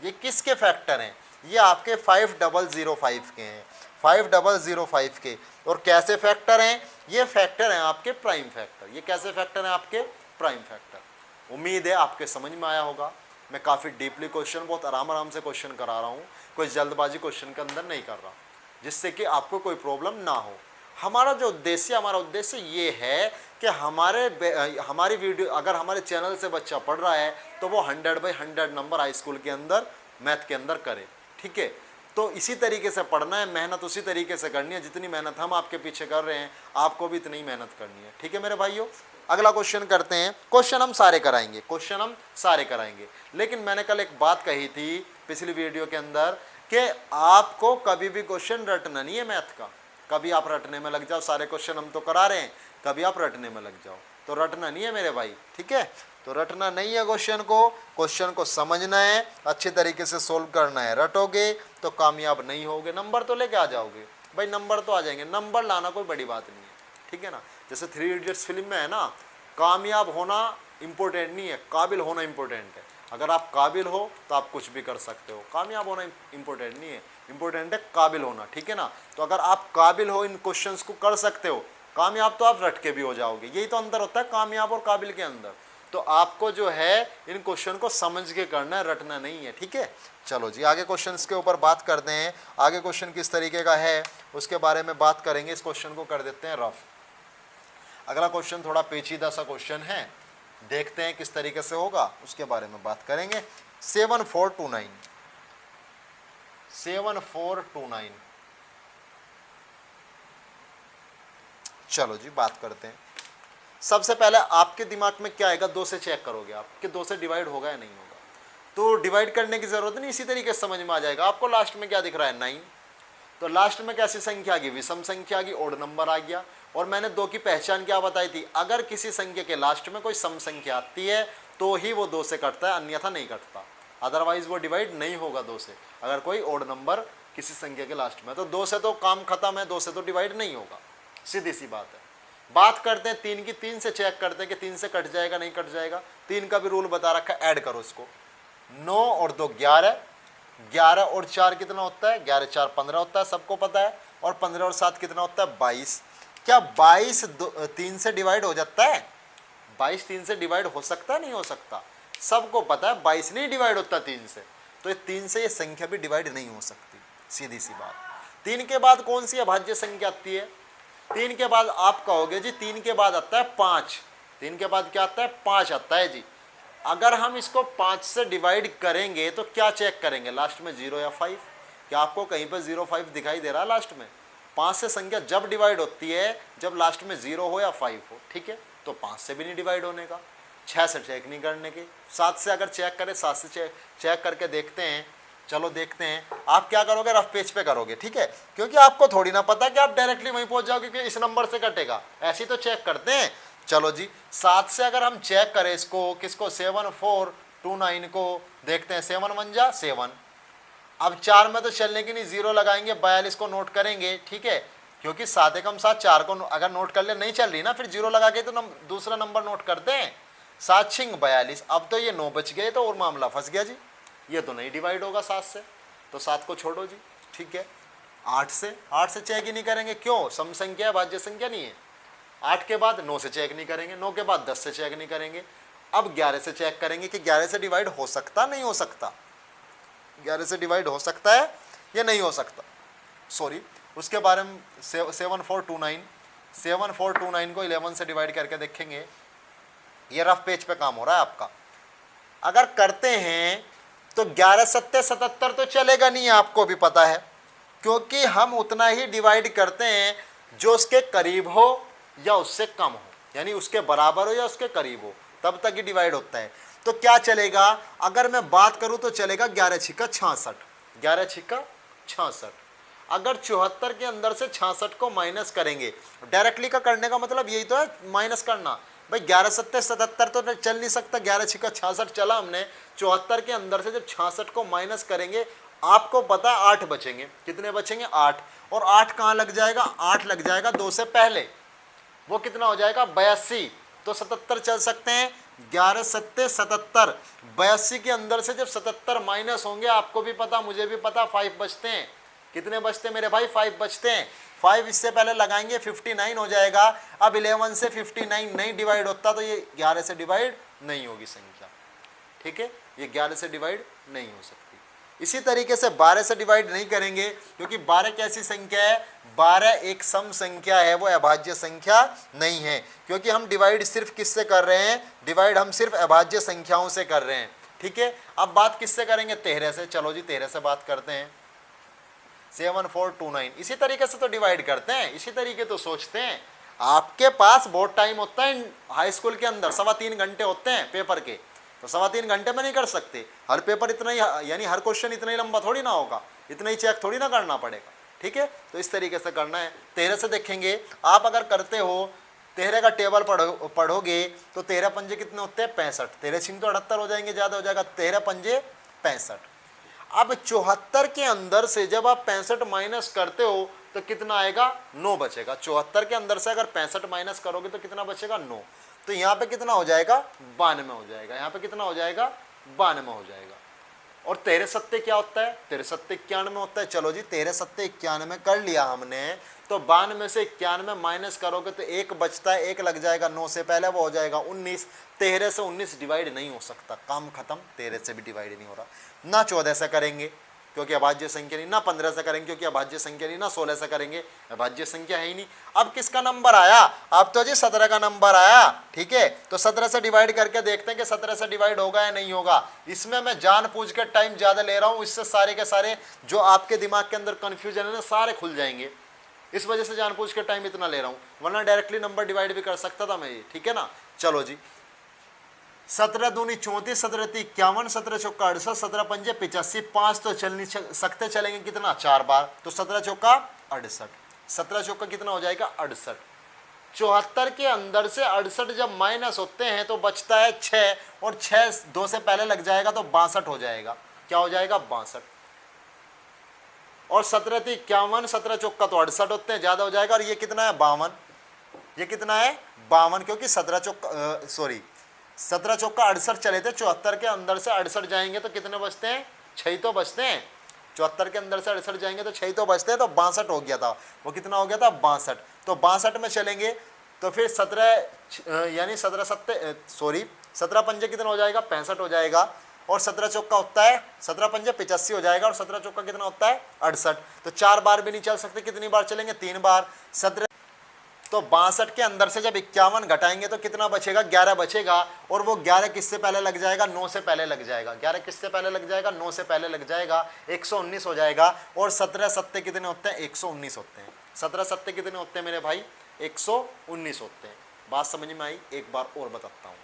A: ये किसके फैक्टर हैं, ये आपके 5005 के हैं, 5005 के। और कैसे फैक्टर हैं, ये फैक्टर हैं आपके प्राइम फैक्टर। ये कैसे फैक्टर हैं, आपके प्राइम फैक्टर। उम्मीद है आपके समझ में आया होगा। मैं काफ़ी डीपली क्वेश्चन, बहुत आराम से क्वेश्चन करा रहा हूँ, कोई जल्दबाजी क्वेश्चन के अंदर नहीं कर रहा, जिससे कि आपको कोई प्रॉब्लम ना हो। हमारा उद्देश्य ये है कि हमारी वीडियो, अगर हमारे चैनल से बच्चा पढ़ रहा है तो वो 100/100 नंबर हाई स्कूल के अंदर मैथ के अंदर करे, ठीक है। तो इसी तरीके से पढ़ना है, मेहनत उसी तरीके से करनी है, जितनी मेहनत हम आपके पीछे कर रहे हैं आपको भी इतनी ही मेहनत करनी है, ठीक है मेरे भाइयों। अगला क्वेश्चन करते हैं। क्वेश्चन हम सारे कराएंगे, लेकिन मैंने कल एक बात कही थी पिछली वीडियो के अंदर कि आपको कभी भी क्वेश्चन रटना नहीं है मैथ का। कभी आप रटने में लग जाओ, सारे क्वेश्चन हम तो करा रहे हैं, कभी आप रटने में लग जाओ, तो रटना नहीं है मेरे भाई, ठीक है। तो रटना नहीं है, क्वेश्चन को समझना है, अच्छे तरीके से सोल्व करना है। रटोगे तो कामयाब नहीं होगे, नंबर तो लेके आ जाओगे भाई, नंबर तो आ जाएंगे, नंबर लाना कोई बड़ी बात नहीं है, ठीक है ना। जैसे 3 इडियट्स फिल्म में है ना, कामयाब होना इम्पोर्टेंट नहीं है, काबिल होना इम्पोर्टेंट है। अगर आप काबिल हो तो आप कुछ भी कर सकते हो, कामयाब होना इम्पोर्टेंट नहीं है, इम्पोर्टेंट है काबिल होना, ठीक है ना। तो अगर आप काबिल हो, इन क्वेश्चंस को कर सकते हो, कामयाब तो आप रट के भी हो जाओगे। यही तो अंतर होता है कामयाब और काबिल के अंदर। तो आपको जो है इन क्वेश्चन को समझ के करना है, रटना नहीं है, ठीक है। चलो जी आगे क्वेश्चंस के ऊपर बात करते हैं। आगे क्वेश्चन किस तरीके का है उसके बारे में बात करेंगे। इस क्वेश्चन को कर देते हैं रफ। अगला क्वेश्चन थोड़ा पेचीदा सा क्वेश्चन है, देखते हैं किस तरीके से होगा, उसके बारे में बात करेंगे। 7429 चलो जी बात करते हैं। सबसे पहले आपके दिमाग में क्या आएगा, 2 से चेक करोगे आप कि 2 से डिवाइड होगा या नहीं होगा, तो डिवाइड करने की जरूरत नहीं, इसी तरीके से समझ में आ जाएगा आपको। लास्ट में क्या दिख रहा है, 9, तो लास्ट में कैसी संख्या आ गई, विषम संख्या आ गई, ओड नंबर आ गया। और मैंने 2 की पहचान क्या बताई थी, अगर किसी संख्या के लास्ट में कोई सम संख्या आती है तो ही वो 2 से कटता है, अन्यथा नहीं कटता, अदरवाइज वो डिवाइड नहीं होगा 2 से। अगर कोई ओड नंबर किसी संख्या के लास्ट में, तो 2 से तो काम खत्म है, 2 से तो डिवाइड नहीं होगा, सीधी सी बात है। बात करते हैं 3 की, 3 से चेक करते हैं कि 3 से कट जाएगा नहीं कट जाएगा। 3 का भी रूल बता रखा है, ऐड करो इसको, 9 और 2 11, 11 और 4 कितना होता है, 11 4 15 होता है, सबको पता है। और 15 और 7 कितना होता है, 22। क्या 22 3 से डिवाइड हो जाता है, 22 3 से डिवाइड हो सकता है, नहीं हो सकता, सबको पता है 22 नहीं डिवाइड होता 3 से। तो ये 3 से ये संख्या भी डिवाइड नहीं हो सकती, सीधी सी बात। 3 के बाद कौन सी अभाज्य संख्या आती है? 3 के बाद आप कहोगे जी 3 के बाद आता है 5। 3 के बाद क्या आता है? 5 आता है जी। अगर हम इसको 5 से डिवाइड करेंगे तो क्या चेक करेंगे? लास्ट में 0 या 5? क्या आपको कहीं पर 0 5 दिखाई दे रहा है लास्ट में? 5 से संख्या जब डिवाइड होती है जब लास्ट में 0 हो या 5 हो, ठीक है? तो 5 से भी नहीं डिवाइड होने का, 6 से चेक नहीं करने के, 7 से अगर चेक करें, 7 से चेक करके देखते हैं। चलो देखते हैं। आप क्या करोगे? रफ पेज पे करोगे, ठीक है? क्योंकि आपको थोड़ी ना पता कि आप डायरेक्टली वहीं पहुंच जाओगे कि इस नंबर से कटेगा, ऐसे तो चेक करते हैं। चलो जी 7 से अगर हम चेक करें इसको, किसको? 7429 को देखते हैं। 7 1 जा 7। अब 4 में तो चलने की नहीं, 0 लगाएंगे, 42 को नोट करेंगे, ठीक है? क्योंकि 7 एकम 7, 4 को अगर नोट कर ले, नहीं चल रही ना, फिर 0 लगा के तो दूसरा नंबर नोट करते हैं। 7 छिंग 42। अब तो ये 9 बच गए तो और मामला फंस गया जी, ये तो नहीं डिवाइड होगा 7 से, तो 7 को छोड़ो जी, ठीक है? 8 से चेक ही नहीं करेंगे, क्यों? सम संख्या है, भाज्य संख्या नहीं है। 8 के बाद 9 से चेक नहीं करेंगे, 9 के बाद 10 से चेक नहीं करेंगे। अब 11 से चेक करेंगे कि 11 से डिवाइड हो सकता नहीं हो सकता, 11 से डिवाइड हो सकता है या नहीं हो सकता, सॉरी, उसके बारे में 7429 को 11 से डिवाइड करके देखेंगे। ये रफ पेज पे काम हो रहा है आपका। अगर करते हैं तो 11 सत्ते 77 तो चलेगा नहीं, आपको भी पता है, क्योंकि हम उतना ही डिवाइड करते हैं जो उसके करीब हो या उससे कम हो, यानी उसके बराबर हो या उसके करीब हो, तब तक ही डिवाइड होता है। तो क्या चलेगा? अगर मैं बात करूं तो चलेगा 11 छिक्का 66, 11 छिक्का 66। अगर 74 के अंदर से 66 को माइनस करेंगे, डायरेक्टली का करने का मतलब यही तो है, माइनस करना। भाई 11 सत्ते 77 तो चल नहीं सकता, 11 छिक्का 66 चला हमने। 74 के अंदर से जब 66 को माइनस करेंगे, आपको पता है 8 बचेंगे। कितने बचेंगे? 8। और 8 कहाँ लग जाएगा? 8 लग जाएगा 2 से पहले, वो कितना हो जाएगा? 82। तो 77 चल सकते हैं। 11 सत्ते 77, 82 के अंदर से जब 77 माइनस होंगे, आपको भी पता मुझे भी पता, 5 बचते हैं। कितने बचते हैं मेरे भाई? 5 बचते हैं। 5 इससे पहले लगाएंगे 59 हो जाएगा। अब 11 से 59 नहीं डिवाइड होता तो ये 11 से डिवाइड नहीं होगी संख्या, ठीक है? ये 11 से डिवाइड नहीं हो सकती। इसी तरीके से 12 से डिवाइड नहीं करेंगे, क्योंकि 12 कैसी संख्या है? 12 एक सम संख्या है, वो अभाज्य संख्या नहीं है। क्योंकि हम डिवाइड सिर्फ किससे कर रहे हैं? डिवाइड हम सिर्फ अभाज्य संख्याओं से कर रहे हैं, ठीक है? अब बात किससे करेंगे? 13 से। चलो जी 13 से बात करते हैं। 7429 इसी तरीके से तो डिवाइड करते हैं, इसी तरीके तो सोचते हैं। आपके पास बहुत टाइम होता है हाई स्कूल के अंदर, 3.25 घंटे होते हैं पेपर के, तो 3.25 घंटे में नहीं कर सकते। हर पेपर इतना ही, यानी हर क्वेश्चन इतना ही लंबा थोड़ी ना होगा, इतना ही चेक थोड़ी ना करना पड़ेगा, ठीक है? तो इस तरीके से करना है। 13 से देखेंगे। आप अगर करते हो 13 का टेबल पढ़ोगे तो 13 पंजे कितने होते हैं? 65। 13 छिंग तो 78 हो जाएंगे, ज़्यादा हो जाएगा, 13 पंजे 65। अब 74 के अंदर से जब आप 65 माइनस करते हो तो कितना आएगा? 9 बचेगा। 74 के अंदर से अगर 65 माइनस करोगे तो कितना बचेगा? 9। तो यहाँ पे कितना हो जाएगा? 92 हो जाएगा। यहाँ पे कितना हो जाएगा? 92 हो जाएगा। और 13 सत्ते क्या होता है? 13 सत्ते 91 होता है। चलो जी 13 सत्ते 91 कर लिया हमने, तो 92 से 91 माइनस करोगे तो 1 बचता है, 1 लग जाएगा 9 से पहले, वो हो जाएगा 19। 13 से 19 डिवाइड नहीं हो सकता, काम खत्म। 13 से भी डिवाइड नहीं हो रहा। ना 14 से करेंगे क्योंकि अभाज्य संख्या नहीं, ना 15 से करेंगे क्योंकि अभाज्य संख्या नहीं, ना 16 से करेंगे, अभाज्य संख्या है ही नहीं। अब किसका नंबर आया? अब तो जी 17 का नंबर आया, ठीक है? तो 17 से डिवाइड करके देखते हैं कि 17 से डिवाइड होगा या नहीं होगा। इसमें मैं जानबूझ के टाइम ज़्यादा ले रहा हूँ, इससे सारे के सारे जो आपके दिमाग के अंदर कन्फ्यूजन है ना, सारे खुल जाएंगे। इस वजह से जानबूझ के टाइम इतना ले रहा हूँ, वरना डायरेक्टली नंबर डिवाइड भी कर सकता था मैं ये, ठीक है ना? चलो जी 17 दूनी 34, 17 ती 51, 17 चौका 68, 17 पंजे 85, 5 तो चल नहीं सकते, चलेंगे कितना? 4 बार, तो 17 चौका 68, 17 चौका कितना हो जाएगा? 68। 74 के अंदर से 68 जब माइनस होते हैं तो बचता है 6, और 6 2 से पहले लग जाएगा तो 62 हो जाएगा। क्या हो जाएगा? 62। और 17 ती 51, 17 चौका तो 68 होते हैं, ज़्यादा हो जाएगा। और ये कितना है? 52। ये कितना है? 52, क्योंकि 17 चौका 17 चौका 68 चले थे। 74 के अंदर से 68 जाएंगे तो कितने बचते हैं? 6 तो बचते हैं। 74 के अंदर से 68 जाएंगे तो 6 तो बचते हैं, तो 62 हो गया था। वो कितना हो गया था? 62। तो 62 में चलेंगे तो फिर 17 यानी 17 पंजे कितना हो जाएगा? 65 हो जाएगा। और 17 चौका होता है 17 पंजे 85 हो जाएगा, और 17 चौका कितना होता है 68। तो 4 बार भी नहीं चल सकते, कितनी बार चलेंगे 3 बार। 17 तो 62 के अंदर से जब 51 घटाएंगे तो कितना बचेगा 11 बचेगा, और वो 11 किससे पहले लग जाएगा 9 से पहले लग जाएगा। 11 किससे पहले लग जाएगा 9 से पहले लग जाएगा, 119 हो जाएगा। और 17 सत्ते कितने होते हैं 119 होते हैं। 17 सत्ते कितने होते हैं मेरे भाई 119 होते हैं। बात समझ में आई? एक बार और बताता हूँ।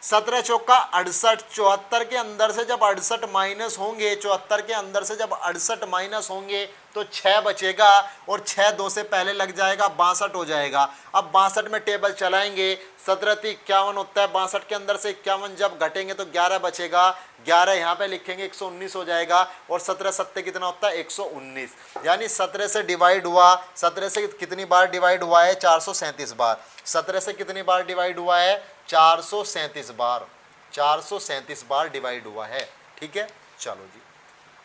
A: 17 चौका 68, 74 के अंदर से जब 68 माइनस होंगे, 74 के अंदर से जब 68 माइनस होंगे तो 6 बचेगा, और 6 2 से पहले लग जाएगा 62 हो जाएगा। अब 62 में टेबल चलाएंगे, 17 × 51 होता है, 62 के अंदर से 51 जब घटेंगे तो 11 बचेगा, 11 यहाँ पे लिखेंगे 119 हो जाएगा, और 17 सत्ते कितना होता है 119। यानी 17 से डिवाइड हुआ, 17 से कितनी बार डिवाइड हुआ है 437 बार। 17 से कितनी बार डिवाइड हुआ है 437 बार, 437 बार डिवाइड हुआ है। ठीक है, चलो जी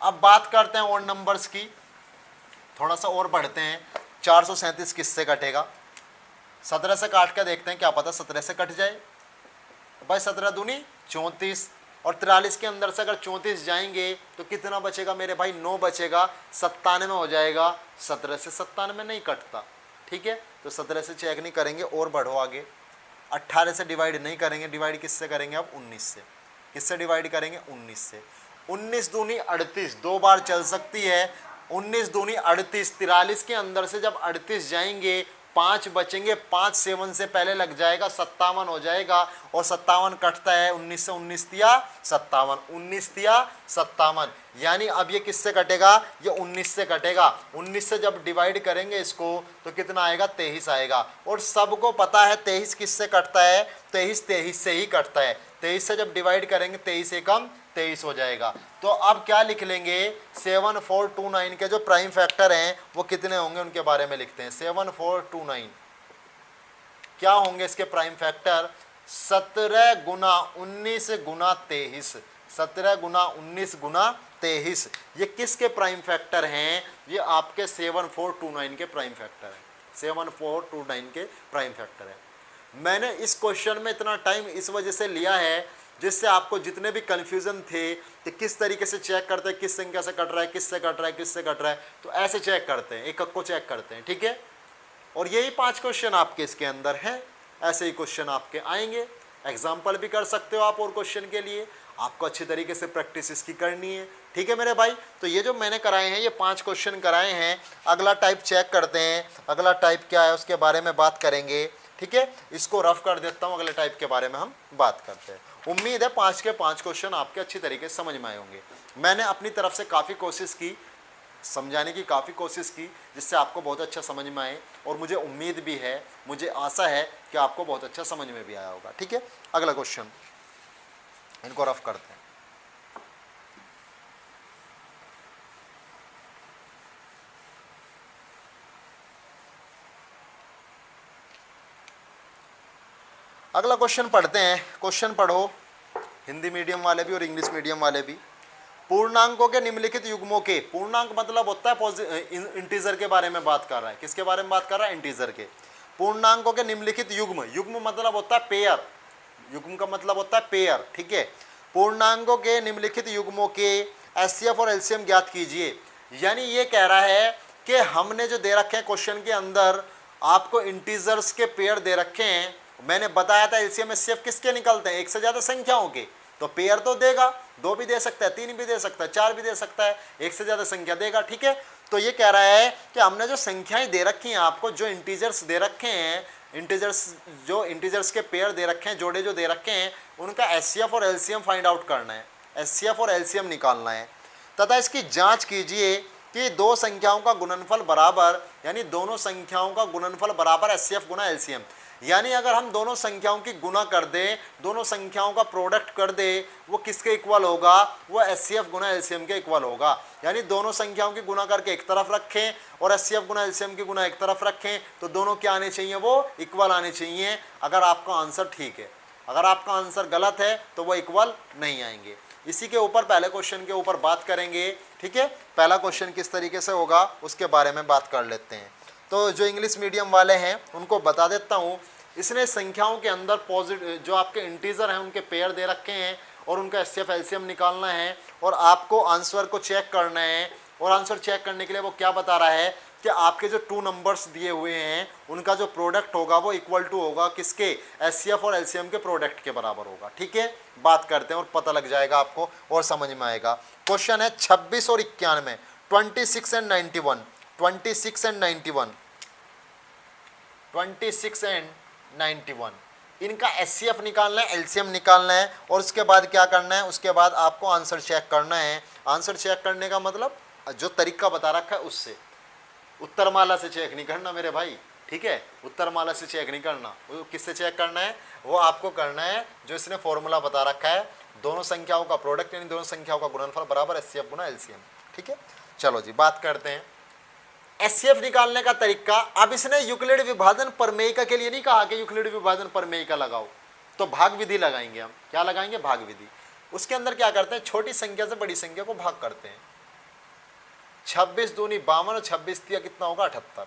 A: अब बात करते हैं और नंबर्स की, थोड़ा सा और बढ़ते हैं। 437 किससे कटेगा? 17 से काट कर देखते हैं, क्या पता 17 से कट जाए। भाई 17 दूनी 34, और 43 के अंदर से अगर 34 जाएंगे तो कितना बचेगा मेरे भाई 9 बचेगा, 97 हो जाएगा। 17 से 97 नहीं कटता। ठीक है, तो 17 से चेक नहीं करेंगे, और बढ़ो आगे। 18 से डिवाइड नहीं करेंगे, डिवाइड किससे करेंगे अब 19 से। किससे डिवाइड करेंगे 19 से। 19 दूनी 38, 2 बार चल सकती है। 19 दूनी 38, 43 के अंदर से जब 38 जाएंगे 5 बचेंगे, 5 7 से पहले लग जाएगा 57 हो जाएगा, और 57 कटता है 19 से। 19 दिया 57, 19 दिया 57, यानी अब ये किससे कटेगा ये 19 से कटेगा। 19 से जब डिवाइड करेंगे इसको तो कितना आएगा 23 आएगा, और सबको पता है 23 किससे कटता है 23 से ही कटता है। 23 से जब डिवाइड करेंगे 23 एकम 23 हो जाएगा। तो अब क्या लिख लेंगे 7429 के जो प्राइम फैक्टर हैं वो कितने होंगे उनके बारे में लिखते हैं। 7429 क्या होंगे इसके प्राइम फैक्टर? 17 गुना 19 गुना 23, 17 गुना 19 गुना 23। ये किसके प्राइम फैक्टर हैं? ये आपके 7429 के प्राइम फैक्टर हैं। 7429 के प्राइम फैक्टर है। मैंने इस क्वेश्चन में इतना टाइम इस वजह से लिया है जिससे आपको जितने भी कन्फ्यूज़न थे कि किस तरीके से चेक करते हैं, किस संख्या से कट रहा है, किससे कट रहा है, किससे कट रहा है, तो ऐसे चेक करते हैं, एक एक को चेक करते हैं। ठीक है, और यही 5 क्वेश्चन आपके इसके अंदर हैं। ऐसे ही क्वेश्चन आपके आएंगे, एग्जाम्पल भी कर सकते हो आप, और क्वेश्चन के लिए आपको अच्छी तरीके से प्रैक्टिस इसकी करनी है। ठीक है मेरे भाई, तो ये जो मैंने कराए हैं ये 5 क्वेश्चन कराए हैं। अगला टाइप चेक करते हैं, अगला टाइप क्या है उसके बारे में बात करेंगे। ठीक है, इसको रफ कर देता हूँ, अगले टाइप के बारे में हम बात करते हैं। उम्मीद है 5 के 5 क्वेश्चन आपके अच्छी तरीके से समझ में आए होंगे। मैंने अपनी तरफ से काफ़ी कोशिश की, समझाने की काफ़ी कोशिश की, जिससे आपको बहुत अच्छा समझ में आए, और मुझे उम्मीद भी है, मुझे आशा है कि आपको बहुत अच्छा समझ में भी आया होगा। ठीक है, अगला क्वेश्चन इनको रफ करते हैं। अगला क्वेश्चन पढ़ते हैं। क्वेश्चन पढ़ो, हिंदी मीडियम वाले भी और इंग्लिश मीडियम वाले भी। पूर्णांकों के निम्नलिखित युग्मों के, पूर्णांक मतलब होता है इंटीजर के बारे में बात कर रहा है। किसके बारे में बात कर रहा है? इंटीजर के। पूर्णांकों के निम्नलिखित युग्म, युग्म मतलब होता है पेयर, युग्म का मतलब होता है पेयर। ठीक है, पूर्णांकों के निम्नलिखित युग्मों के एचसीएफ और एलसीएम ज्ञात कीजिए। यानी ये कह रहा है कि हमने जो दे रखे हैं क्वेश्चन के अंदर, आपको इंटीजर्स के पेयर दे रखे हैं। मैंने बताया था एलसीएम एचसीएफ किसके निकलते हैं? एक से ज़्यादा संख्याओं के। तो पेयर तो देगा, 2 भी दे सकता है, 3 भी दे सकता है, 4 भी दे सकता है, एक से ज़्यादा संख्या देगा। ठीक है, तो ये कह रहा है कि हमने जो संख्याएं दे रखी हैं आपको, जो इंटीजर्स दे रखे हैं, जो इंटीजर्स के पेयर दे रखे हैं, जोड़े जो दे रखे हैं, उनका एचसीएफ और एलसीएम फाइंड आउट करना है, एचसीएफ और एलसीएम निकालना है। तथा इसकी जाँच कीजिए कि 2 संख्याओं का गुणनफल बराबर, यानी दोनों संख्याओं का गुणनफल बराबर एचसीएफ गुना एलसीएम। यानी अगर हम दोनों संख्याओं की गुना कर दें, दोनों संख्याओं का प्रोडक्ट कर दें, वो किसके इक्वल होगा? वो एचसीएफ गुना एलसीएम के इक्वल होगा। यानी दोनों संख्याओं की गुना करके एक तरफ रखें और एचसीएफ गुना एलसीएम की गुना एक तरफ रखें, तो दोनों क्या आने चाहिए? वो इक्वल आने चाहिए, अगर आपका आंसर ठीक है। अगर आपका आंसर गलत है तो वो इक्वल नहीं आएंगे। इसी के ऊपर पहले क्वेश्चन के ऊपर बात करेंगे। ठीक है, पहला क्वेश्चन किस तरीके से होगा उसके बारे में बात कर लेते हैं। तो जो इंग्लिश मीडियम वाले हैं उनको बता देता हूँ, इसने संख्याओं के अंदर पॉजिटिव जो आपके इंटीजर हैं उनके पेयर दे रखे हैं, और उनका एचसीएफ एलसीएम निकालना है और आपको आंसर को चेक करना है। और आंसर चेक करने के लिए वो क्या बता रहा है कि आपके जो 2 नंबर्स दिए हुए हैं उनका जो प्रोडक्ट होगा वो इक्वल टू होगा किसके, एचसीएफ और एलसीएम के प्रोडक्ट के बराबर होगा। ठीक है, बात करते हैं और पता लग जाएगा आपको और समझ में आएगा। क्वेश्चन है 26 और 91, 26 एंड 91, 26 एंड 91, 26 एंड 91, इनका एचसीएफ निकालना है, एलसीएम निकालना है और उसके बाद क्या करना है, उसके बाद आपको आंसर चेक करना है। आंसर चेक करने का मतलब जो तरीका बता रखा है उससे, उत्तरमाला से चेक नहीं करना मेरे भाई। ठीक है, उत्तरमाला से चेक नहीं करना, वो किससे चेक करना है, वो आपको करना है जो इसने फॉर्मूला बता रखा है, दोनों संख्याओं का प्रोडक्ट यानी दोनों संख्याओं का गुणनफल बराबर एचसीएफ गुना एलसीएम। ठीक है, चलो जी बात करते हैं एचसीएफ निकालने का तरीका। अब इसने यूक्लिड विभाजन प्रमेयिका के लिए नहीं कहा कि यूक्लिड विभाजन प्रमेयिका लगाओ, तो भाग विधि लगाएंगे हम। क्या लगाएंगे, भाग विधि। उसके अंदर क्या करते हैं, छोटी संख्या से बड़ी संख्या को भाग करते हैं। 26 दूनी 52 और 26 तिया कितना होगा 78।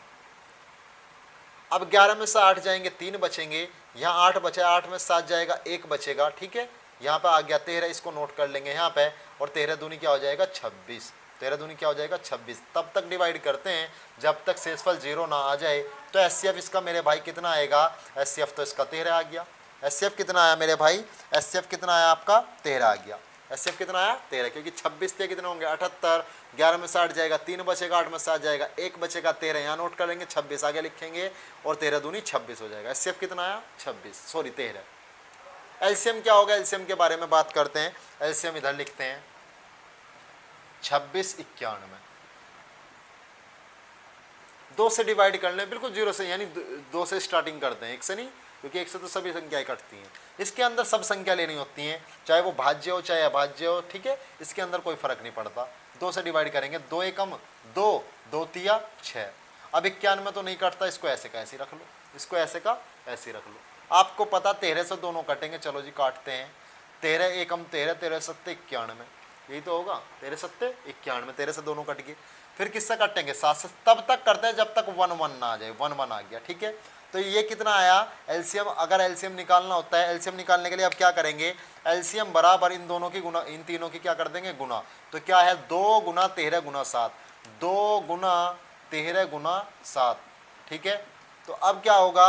A: अब 11 में से 8 जाएंगे 3 बचेंगे, यहाँ 8 बचे, 8 में 7 जाएगा 1 बचेगा। ठीक है, यहाँ पे आ गया 13, इसको नोट कर लेंगे यहाँ पे, और 13 दूनी क्या हो जाएगा 26, 13 दूनी क्या हो जाएगा 26। तब तक डिवाइड करते हैं जब तक शेषफल 0 ना आ जाए। तो एचसीएफ इसका मेरे भाई कितना आएगा, एचसीएफ तो इसका 13 आ गया। एचसीएफ कितना आया मेरे भाई, एचसीएफ कितना आया आपका 13 आ गया। एचसीएफ कितना आया 13, क्योंकि 26 थे कितने होंगे 78, 11 में 60 जाएगा 3 बचेगा, 8 में 7 जाएगा 1 बचेगा, 13 यहाँ नोट कर लेंगे, 26 आगे लिखेंगे और 13 दूनी 26 हो जाएगा। एचसीएफ कितना आया 26, सॉरी 13। एलसीएम क्या होगा, एलसीएम के बारे में बात करते हैं। एलसीएम इधर लिखते हैं 26 91, 2 से डिवाइड कर लें, बिल्कुल 0 से, यानी 2 से स्टार्टिंग करते हैं, 1 से नहीं, क्योंकि 1 से तो सभी संख्याएं कटती हैं। इसके अंदर सब संख्या लेनी होती हैं, चाहे वो भाज्य हो चाहे अभाज्य हो। ठीक है, इसके अंदर कोई फर्क नहीं पड़ता। 2 से डिवाइड करेंगे, 2 एकम 2, 2 तिया 6। अब 91 तो नहीं कटता, इसको ऐसे का ऐसे रख लो, इसको ऐसे का ऐसे रख लो। आपको पता 13 से दोनों कटेंगे, चलो जी काटते हैं। 13 एकम 13, 13 सत्ते 91, यही तो होगा 13 सत्ते 91, 13 से दोनों कट गए। फिर किससे काटेंगे 7 से, तब तक करते हैं जब तक 1 1 ना आ जाए। 1 1 आ गया। ठीक है, तो ये कितना आया एलसीएम। अगर एलसीएम निकालना होता है, एलसीएम निकालने के लिए अब क्या करेंगे, एलसीएम बराबर इन दोनों की गुना, इन तीनों की क्या कर देंगे गुना। तो क्या है 2 गुना 13 गुना 7, 2 गुना 13 गुना 7। ठीक है, तो अब क्या होगा,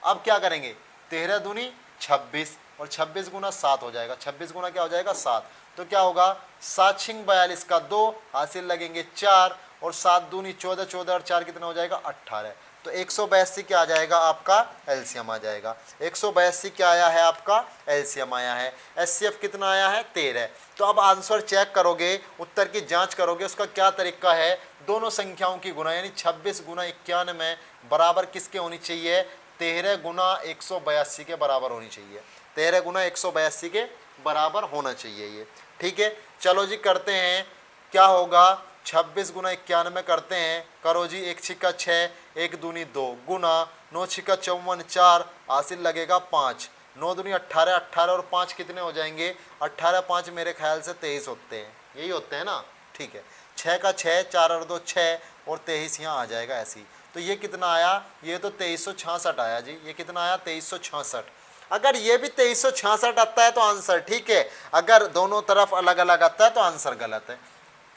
A: अब क्या करेंगे 13 दूनी 26 और 26 गुना 7 हो जाएगा। 26 गुना क्या हो जाएगा 7, तो क्या होगा 7 छिंग 42 का 2 हासिल लगेंगे 4 और 7 दूनी 14, 14 और 4 कितना हो जाएगा 18। तो 182 क्या आ जाएगा आपका एलसीएम आ जाएगा। 182 क्या आया है आपका एलसीएम आया है। एचसीएफ कितना आया है 13। तो अब आंसर चेक करोगे, उत्तर की जांच करोगे, उसका क्या तरीका है, दोनों संख्याओं की गुना, यानी 26 गुना 91 बराबर किसके होनी चाहिए, 13 गुना 182 के बराबर होनी चाहिए। 13 गुना 182 के बराबर होना चाहिए ये। ठीक है, चलो जी करते हैं, क्या होगा 26 गुना 91 करते हैं, करो जी, 1 छिक्का 6, 1 दूनी 2 गुना 9 छिक्का 54 4 हासिल लगेगा 5, 9 दूनी 18, 18 और 5 कितने हो जाएंगे 18, 5 मेरे ख्याल से 23 होते हैं, यही होते हैं ना। ठीक है, 6 का 6, 4 और 2 6 और 23 यहाँ आ जाएगा ऐसे ही। तो ये कितना आया, ये तो 2366 आया जी। ये कितना आया 2366। अगर ये भी 2366 आता है तो आंसर ठीक है, अगर दोनों तरफ अलग अलग आता है तो आंसर गलत है।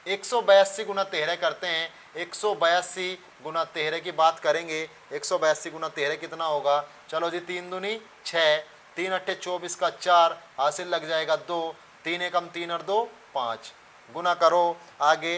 A: 182 गुना 13 करते हैं, 182 गुना 13 की बात करेंगे। 182 गुना 13 कितना होगा, चलो जी 3 दूनी 6, 3 अट्ठे 24 का 4 हासिल लग जाएगा 2, 3 एकम 3 और 2 5 गुना करो आगे,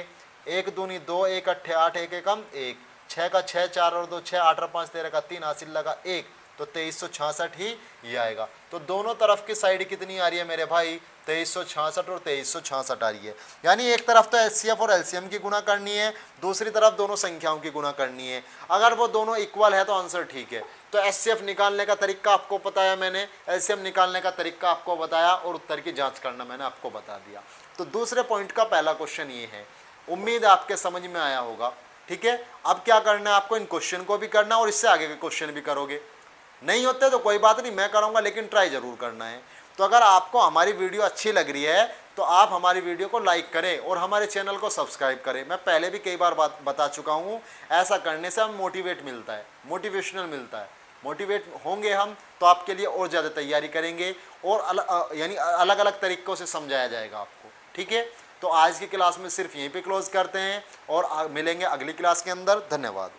A: 1 दूनी 2, 1 अट्ठे 8, 1 एकम 1, 6 का 6, 4 और 2 6, 8 और 5 13 का 3 हासिल लगा 1, तो 2366 ही ये आएगा। तो दोनों तरफ की साइड कितनी आ रही है मेरे भाई 2366 और 2366 आ रही है। यानी एक तरफ तो एचसीएफ और एलसीएम की गुना करनी है, दूसरी तरफ दोनों संख्याओं की गुना करनी है। अगर वो दोनों इक्वल है तो आंसर ठीक है। तो एचसीएफ निकालने का तरीका आपको बताया मैंने, एलसीएम निकालने का तरीका आपको बताया और उत्तर की जाँच करना मैंने आपको बता दिया। तो दूसरे पॉइंट का पहला क्वेश्चन ये है, उम्मीद आपके समझ में आया होगा। ठीक है, अब क्या करना है आपको, इन क्वेश्चन को भी करना और इससे आगे के क्वेश्चन भी करोगे। नहीं होते तो कोई बात नहीं, मैं कराऊंगा, लेकिन ट्राई जरूर करना है। तो अगर आपको हमारी वीडियो अच्छी लग रही है तो आप हमारी वीडियो को लाइक करें और हमारे चैनल को सब्सक्राइब करें। मैं पहले भी कई बार बात बता चुका हूँ, ऐसा करने से हमें मोटिवेट मिलता है, मोटिवेशनल मिलता है। मोटिवेट होंगे हम तो आपके लिए और ज़्यादा तैयारी करेंगे और यानी अलग अलग तरीक़ों से समझाया जाएगा आपको। ठीक है, तो आज की क्लास में सिर्फ यहीं पे क्लोज़ करते हैं और मिलेंगे अगली क्लास के अंदर। धन्यवाद।